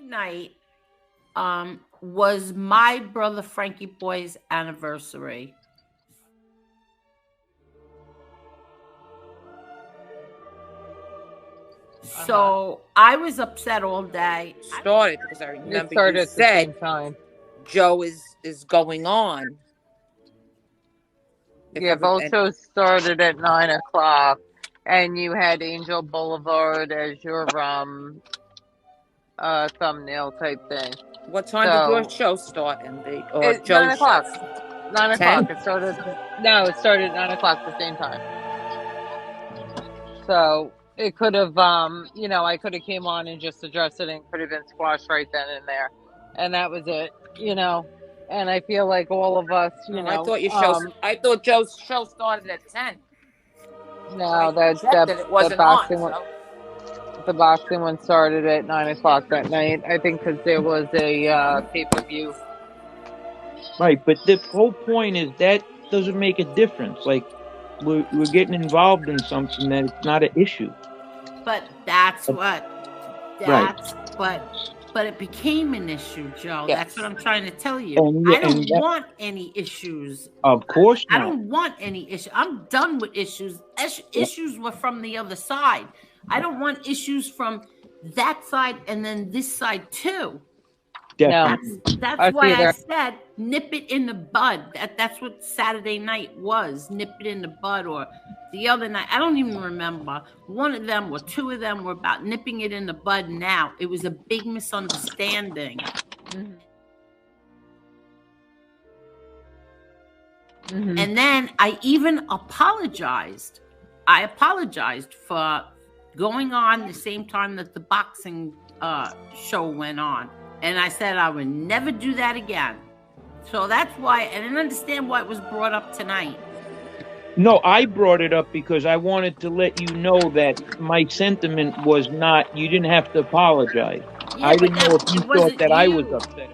night was my brother Frankie Boy's anniversary. So I was upset all day. Started because I remember started you at the same said time. Joe is going on. Yeah, both shows started at 9 o'clock, and you had Angel Boulevard as your thumbnail type thing. What time did your show start, MB? Or It's Joe's 9 o'clock. show? 9 o'clock. It started. No, it started at 9 o'clock at the same time. So it could have, I could have came on and just addressed it and could have been squashed right then and there, and that was it. And I feel like all of us, I thought your show. I thought Joe's show started at 10. No, it wasn't boxing on. one. The boxing one started at 9 o'clock that night. I think because there was a pay-per-view. Right, but the whole point is that doesn't make a difference. Like we're getting involved in something that it's not an issue. But that's what. That's right. But it became an issue, Joe. Yes. That's what I'm trying to tell you. I don't want any issues. Of course not. I don't want any issues. I'm done with issues. Issues were from the other side. I don't want issues from that side and then this side too. Definitely. That's why I said nip it in the bud. That's what Saturday night was. Nip it in the bud. Or the other night, I don't even remember. One of them or two of them were about nipping it in the bud now. It was a big misunderstanding. Mm-hmm. And then I even apologized. I apologized for going on the same time that the boxing show went on. And I said I would never do that again. So that's why I didn't understand why it was brought up tonight. No, I brought it up because I wanted to let you know that my sentiment was not, you didn't have to apologize. Yeah, I didn't know if you thought that I was upset.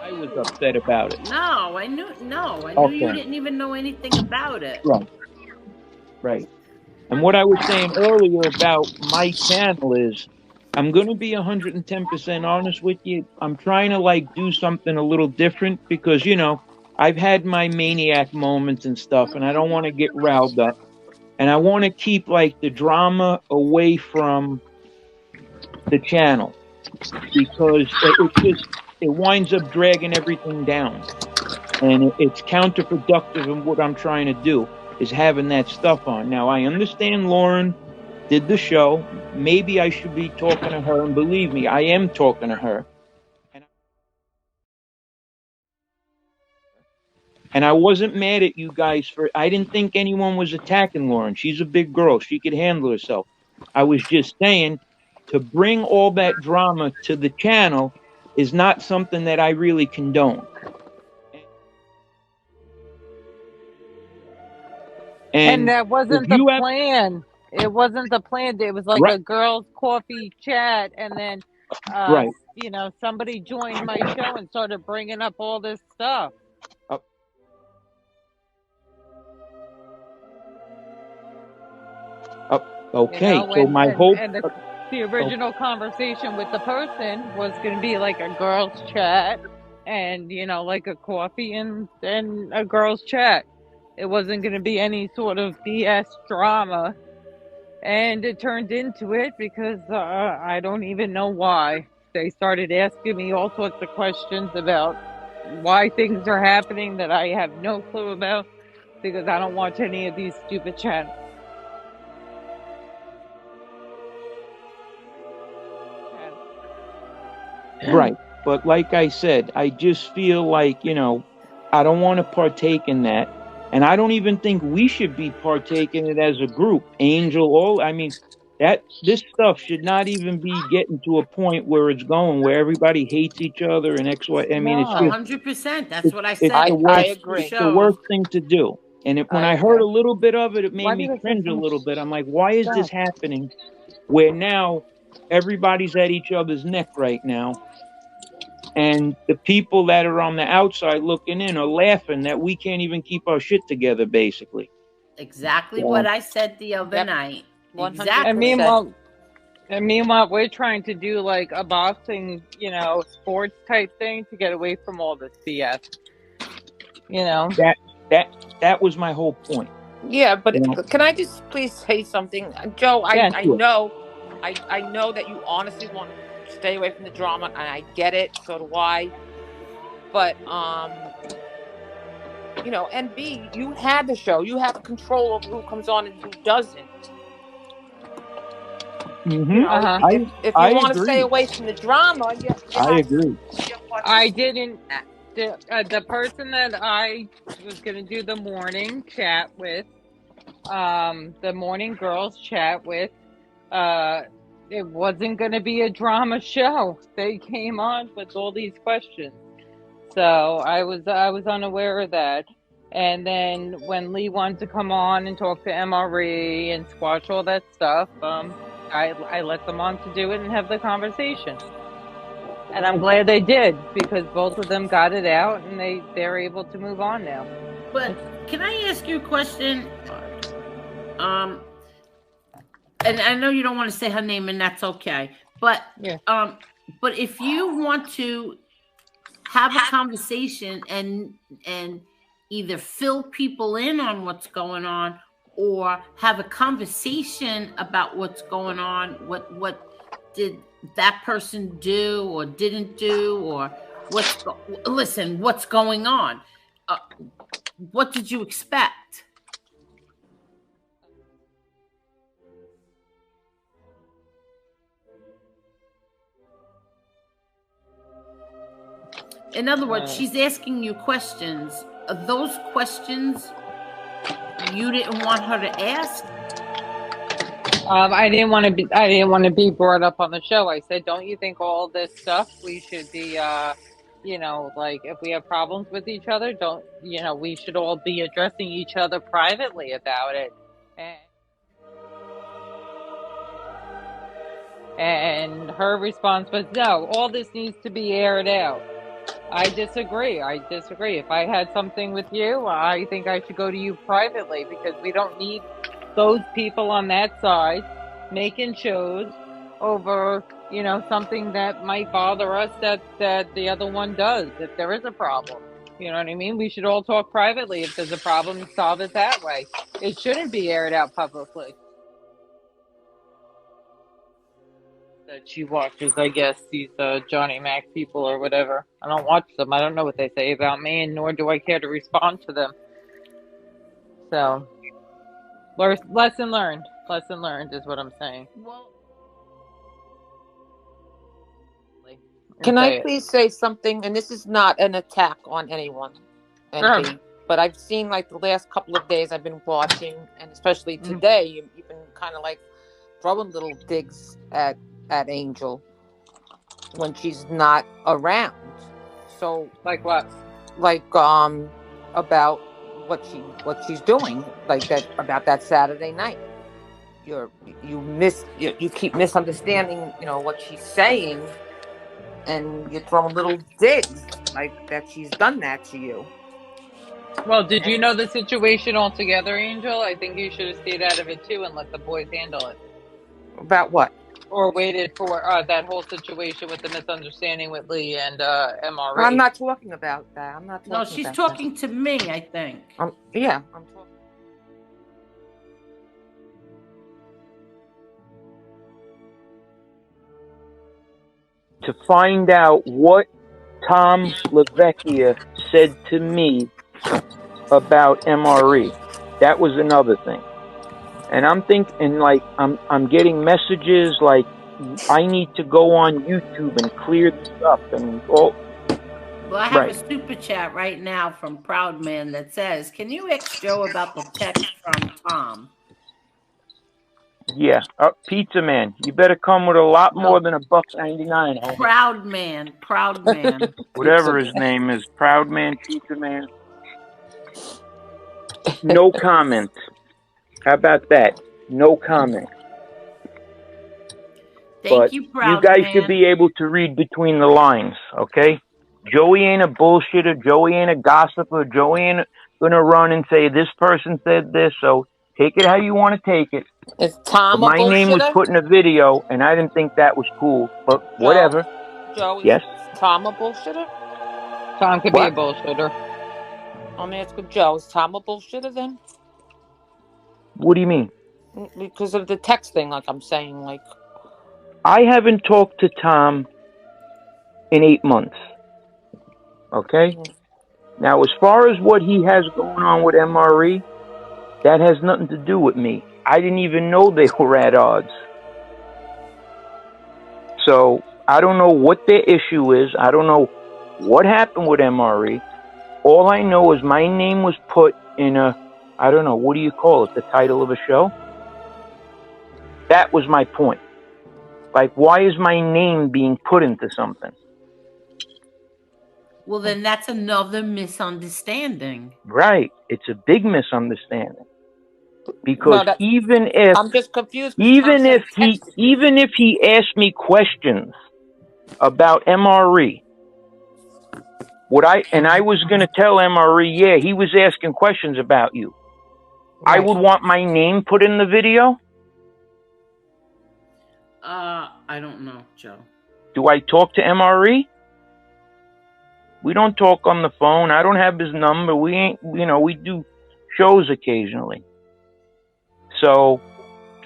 I was upset about it. No, I knew you didn't even know anything about it. Right. And what I was saying earlier about my channel is, I'm going to be 110% honest with you. I'm trying to do something a little different because, I've had my maniac moments and stuff and I don't want to get riled up. And I want to keep the drama away from the channel because it winds up dragging everything down. And it's counterproductive in what I'm trying to do is having that stuff on. Now, I understand Lauren did the show. Maybe I should be talking to her, and believe me, I am talking to her. And I wasn't mad at you guys I didn't think anyone was attacking Lauren. She's a big girl. She could handle herself. I was just saying to bring all that drama to the channel is not something that I really condone. And that wasn't the plan. It wasn't the plan. It was a girls' coffee chat, and then, somebody joined my show and started bringing up all this stuff. Okay, so my hope... And the original conversation with the person was going to be a girls' chat, and, a coffee and a girls' chat. It wasn't going to be any sort of BS drama. And it turned into it because I don't even know why. They started asking me all sorts of questions about why things are happening that I have no clue about because I don't watch any of these stupid channels. Right. But like I said, I just feel like, I don't want to partake in that. And I don't even think we should be partaking it as a group. This stuff should not even be getting to a point where it's going, where everybody hates each other and X, Y. It's just 100%. That's what I said. I agree. It's the worst thing to do. And when I heard a little bit of it, it made me cringe a little bit. I'm like, why is this happening? Where now everybody's at each other's neck right now. And the people that are on the outside looking in are laughing that we can't even keep our shit together, basically. Exactly what I said the other night. 100%. And And meanwhile, we're trying to do like a boxing, sports type thing to get away from all this BS. That was my whole point. Yeah, but You know? can I just please say something, Joe? I Yeah, I Sure. know, I know that you honestly want to stay away from the drama, and I get it. So do I. But and B, you had the show. You have control over who comes on and who doesn't. Mm-hmm. Uh-huh. If you I want to stay agree. away from the drama, you I have agree. to I participate didn't. in that. The person that I was going to do the morning chat with, the morning girls chat with, it wasn't going to be a drama show. They came on with all these questions, so I was unaware of that. And then when Lee wanted to come on and talk to MRE and squash all that stuff, I let them on to do it and have the conversation. And I'm glad they did, because both of them got it out and they're able to move on now. But can I ask you a question? Um, and I know you don't want to say her name, and that's okay. But Yeah. but if you want to have a conversation and either fill people in on what's going on, or have a conversation about what's going on, what did that person do or didn't do, or what's going on, what did you expect? In other words, she's asking you questions. Are those questions you didn't want her to ask? I didn't want to be brought up on the show. I said, don't you think all this stuff we should be, like if we have problems with each other, we should all be addressing each other privately about it. And her response was, no, all this needs to be aired out. I disagree. If I had something with you, I think I should go to you privately, because we don't need those people on that side making shows over, something that might bother us that the other one does, if there is a problem. You know what I mean? We should all talk privately. If there's a problem, solve it that way. It shouldn't be aired out publicly. That she watches, I guess, these Johnny Mac people or whatever. I don't watch them. I don't know what they say about me, and nor do I care to respond to them. So, lesson learned. Lesson learned is what I'm saying. Well, Can I please say something? And this is not an attack on anyone, Sure. but I've seen like the last couple of days I've been watching, and especially today, you've been kind of like throwing little digs at Angel when she's not around. So Like what? Like about what she's doing, like that, about that Saturday night. You keep misunderstanding, what she's saying, and you're throwing little digs like that she's done that to you. Well, did you know the situation altogether, Angel? I think you should have stayed out of it too and let the boys handle it. About what? Or waited for that whole situation with the misunderstanding with Lee and MRE. I'm not talking about that. I'm not talking. No, she's about talking to me, I think. Yeah, I'm talking. To find out what Tom LaVecchia said to me about MRE. That was another thing. And I'm thinking, like, I'm getting messages like I need to go on YouTube and clear this up and all. Well, I have a super chat right now from Proud Man that says, "Can you ask Joe about the text from Tom?" Yeah, Pizza Man, you better come with a lot more than $1.99. Proud Man, Proud Man. Whatever his name is, Proud Man, Pizza Man. No comment. How about that? No comment. Thank you, Proud You guys Man. should be able to read between the lines, okay? Joey ain't a bullshitter. Joey ain't a gossiper. Joey ain't gonna run and say this person said this. So take it how you want to take it. Is Tom But a my name was bullshitter? put in a video, and I didn't think that was cool. But whatever. Joe, is Yes. Tom a bullshitter? Tom could be a bullshitter. I'm asking Joe, is Tom a bullshitter then? What do you mean? Because of the texting, like I'm saying, like. I haven't talked to Tom in 8 months. Okay? Now, as far as what he has going on with MRE, that has nothing to do with me. I didn't even know they were at odds. So, I don't know what their issue is. I don't know what happened with MRE. All I know is my name was put in I don't know, what do you call it? The title of a show? That was my point. Like, why is my name being put into something? Well, then that's another misunderstanding. Right. It's a big misunderstanding. Because No, even if I'm just confused. even if he asked me questions about MRE, I was going to tell MRE, yeah, he was asking questions about you. Right. I would want my name put in the video. I don't know, Joe. Do I talk to MRE? We don't talk on the phone. I don't have his number. We do shows occasionally. So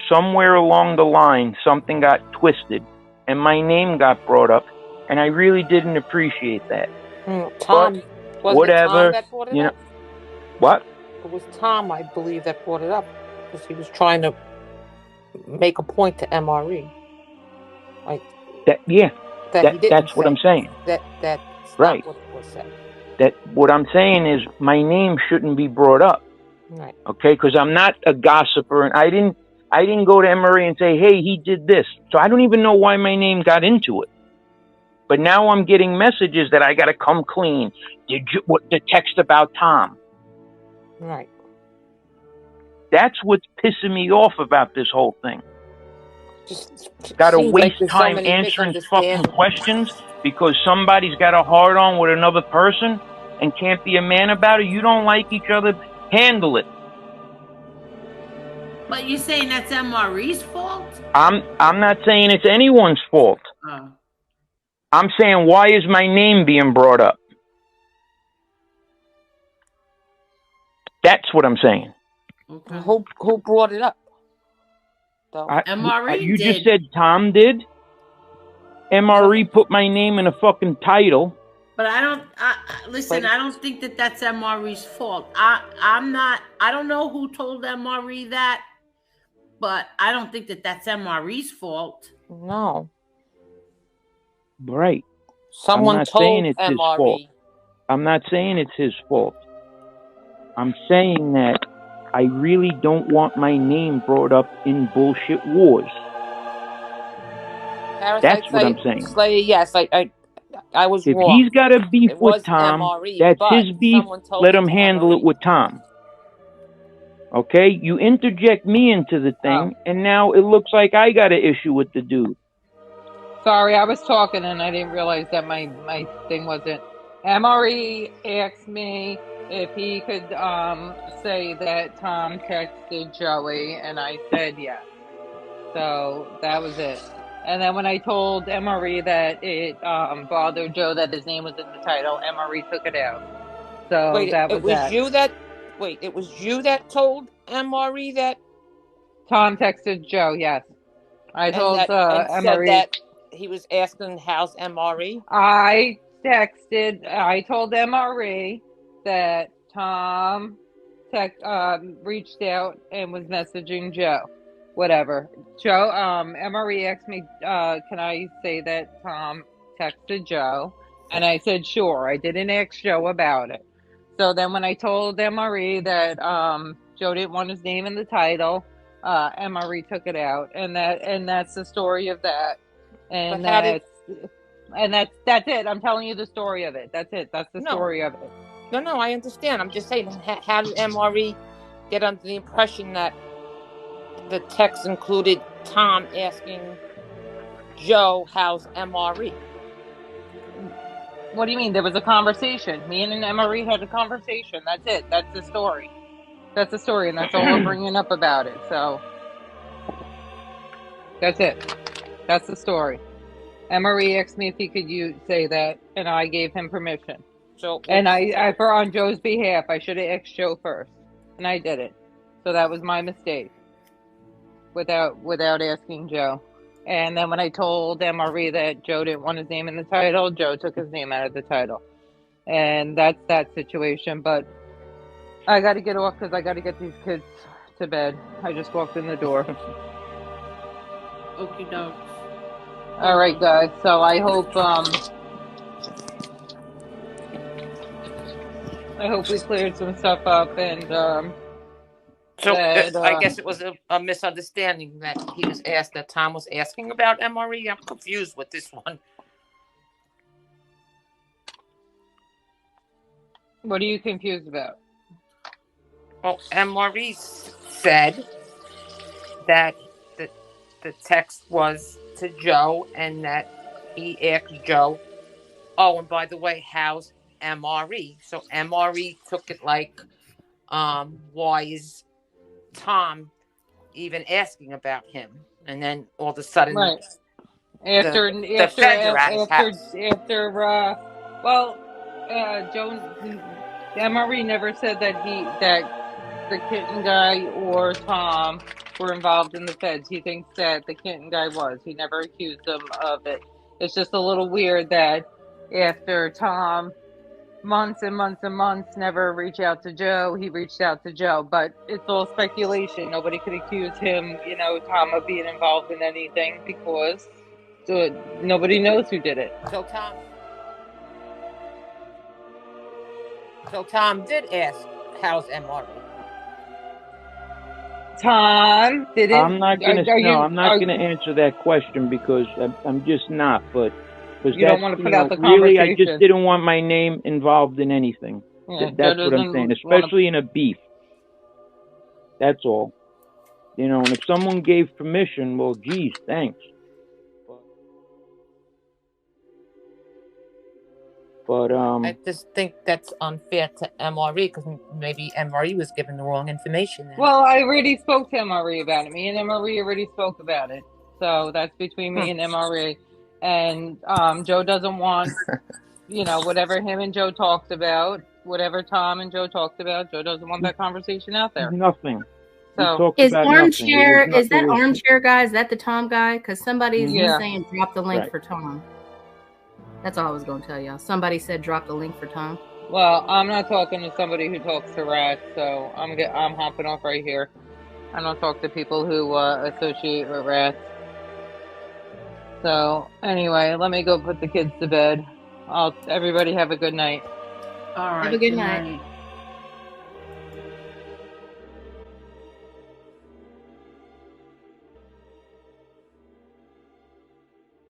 somewhere along the line, something got twisted and my name got brought up, and I really didn't appreciate that. Tom, but whatever. Tom that brought it up? What? It was Tom, I believe, that brought it up because he was trying to make a point to MRE. Like that, yeah. That's what I'm saying. That's right. Not what was said. That what I'm saying is my name shouldn't be brought up. Right. Okay, because I'm not a gossiper, and I didn't go to MRE and say, hey, he did this. So I don't even know why my name got into it. But now I'm getting messages that I got to come clean. The text about Tom? Right. That's what's pissing me off about this whole thing. Got to waste time answering fucking questions because somebody's got a hard on with another person and can't be a man about it. You don't like each other, handle it. But you're saying that's MRE's fault? I'm not saying it's anyone's fault. Oh. I'm saying, why is my name being brought up? That's what I'm saying. Okay. Who brought it up? MRE you did. Just said Tom did? MRE put my name in a fucking title. But I don't think that that's MRE's fault. I don't know who told MRE that, but I don't think that that's MRE's fault. No. Right. Someone told MRE. I'm not saying it's his fault. I'm saying that I really don't want my name brought up in bullshit wars. Paris, that's what I'm saying. Slayer, yes, I was if wrong. He's got a beef with Tom, MRE, that's his beef. Let him handle it with Tom. Okay? You interject me into the thing, and now it looks like I got an issue with the dude. Sorry, I was talking and I didn't realize that my thing wasn't. MRE asked me if he could say that Tom texted Joey, and I said yes. So that was it. And then when I told MRE that it bothered Joe that his name was in the title, MRE took it out. So wait, that was that. It was you that told MRE that Tom texted Joe. Yes, I told MRE said that he was asking how's MRE. I told MRE that Tom reached out and was messaging Joe. Whatever. Joe, MRE asked me, can I say that Tom texted Joe? And I said, sure. I didn't ask Joe about it. So then when I told MRE that Joe didn't want his name in the title, MRE took it out. And that's the story of that. And that's it. I'm telling you the story of it. That's it. That's the story of it. No, I understand. I'm just saying, how did MRE get under the impression that the text included Tom asking Joe how's MRE? What do you mean? There was a conversation. Me and MRE had a conversation. That's it. That's the story. That's the story, and that's all we're bringing up about it. So That's it. That's the story. Emery asked me if he could say that, and I gave him permission. So And for on Joe's behalf, I should have asked Joe first, and I didn't. So that was my mistake. Without asking Joe. And then when I told Emery that Joe didn't want his name in the title, Joe took his name out of the title, and that's that situation. But I got to get off because I got to get these kids to bed. I just walked in the door. Okie doke. All right, guys. So I hope we cleared some stuff up, and so that, I guess it was a misunderstanding that he was asked, that Tom was asking about MRE. I'm confused with this one. What are you confused about? Well, MRE said that the text was to Joe, and that he asked Joe, oh, and by the way, how's MRE? So MRE took it like, why is Tom even asking about him? And then all of a sudden, Right. After Joe, MRE never said that the kitten guy or Tom were involved in the feds. He thinks that the kitten guy was. He never accused them of it. It's just a little weird that after Tom months and months and months never reached out to Joe, he reached out to Joe. But it's all speculation. Nobody could accuse him, Tom, of being involved in anything because nobody knows who did it. So Tom did ask, how's MRE? Tom, did it? I'm not going to answer that question because I'm just not. But because you don't want to put out the really, conversation. I just didn't want my name involved in anything. Yeah, that's what I'm saying, especially in a beef. That's all. And if someone gave permission, well, geez, thanks. But I just think that's unfair to MRE because maybe MRE was given the wrong information then. Well, I already spoke to MRE about it. Me and MRE already spoke about it. So that's between me and MRE. And Joe doesn't want, whatever him and Joe talked about, whatever Tom and Joe talked about, Joe doesn't want that conversation out there. Nothing. So is Armchair, is that Armchair guy? Is that the Tom guy? Because somebody's saying drop the link for Tom. That's all I was going to tell y'all. Somebody said drop the link for Tom. Well, I'm not talking to somebody who talks to rats, so I'm hopping off right here. I don't talk to people who associate with rats. So anyway, let me go put the kids to bed. Everybody have a good night. All right. Have a good night.